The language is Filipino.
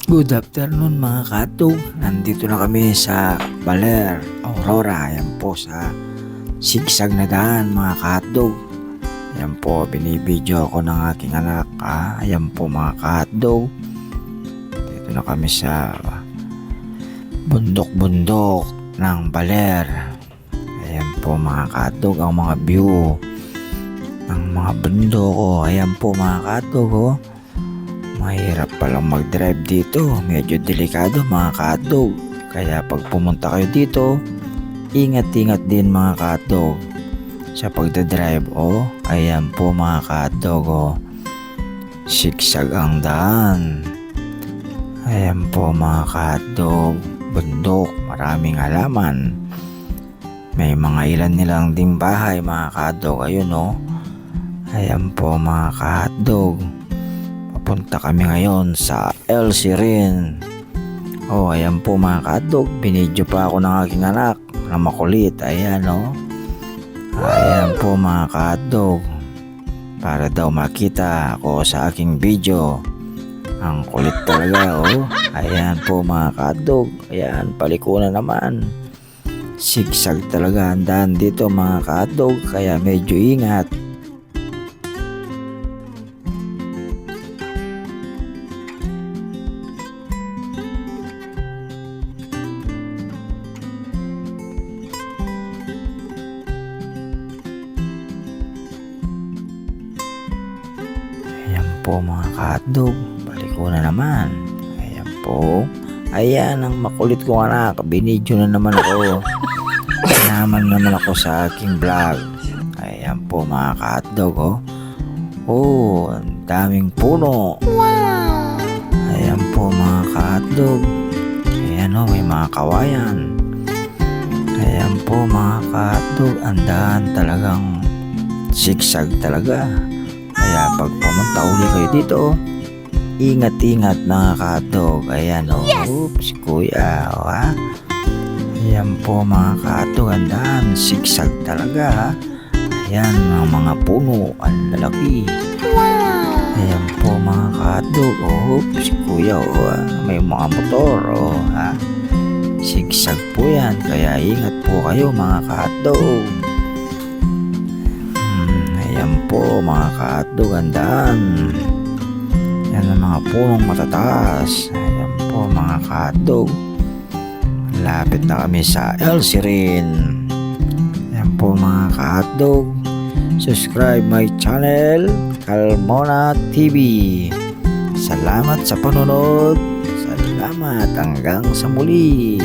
Good afternoon mga katog. Nandito na kami sa Baler, Aurora. Ayan po sa sigsag na daan mga katog. Ayan po, binibidyo ako ng aking anak. Ayan po mga katog. Dito na kami sa bundok-bundok ng Baler. Ayan po mga katog, ang mga view ng mga bundok. Ayan po mga katog. Mahirap palang mag-drive dito, medyo delikado mga katog. Kaya pag pumunta kayo dito, ingat-ingat din mga katog sa pagdadrive. Ayan po mga katog, sigsag ang daan. Ayan po mga katog, bundok, maraming halaman. May mga ilan nilang ding bahay mga katog. Ayun ayan po mga katog. Punta kami ngayon sa El Sirin. Ayan po mga katog, binidyo pa ako ng aking anak na makulit. Ayan ayan po mga katog, para daw makita ako sa aking video. Ang kulit talaga. Ayan po mga katog, ayan, paliko na naman. Sigsag talaga ang daan dito mga katog, kaya medyo ingat. Ayan po mga katog, paliko na naman. Ayan po, ayan ang makulit kong anak, binidyo na naman ako. Naman naman ako sa aking vlog. Ayan po mga katog. Ang daming puno. Wow! Ayan po mga katog. Ayan may mga kawayan. Ayan po mga katog, ang daan talagang sigsag talaga. Kaya pag pumunta uli kayo dito, ingat-ingat mga katog. Ayan oops kuya Ayan po mga katog, ang daan sigsag talaga. Ayan ang mga puno, ang lalaki. Wow! Ayan po mga katog, oops kuya may mga motor sigsag po yan, kaya ingat po kayo mga katog. Ayan po mga katog, ang daan. Yan ang mga punong matataas. Ayan po mga katog, lapit na kami sa El Sirin. Ayan po mga katog, subscribe my channel Calmona TV. Salamat sa panonood. Salamat, hanggang sa muli.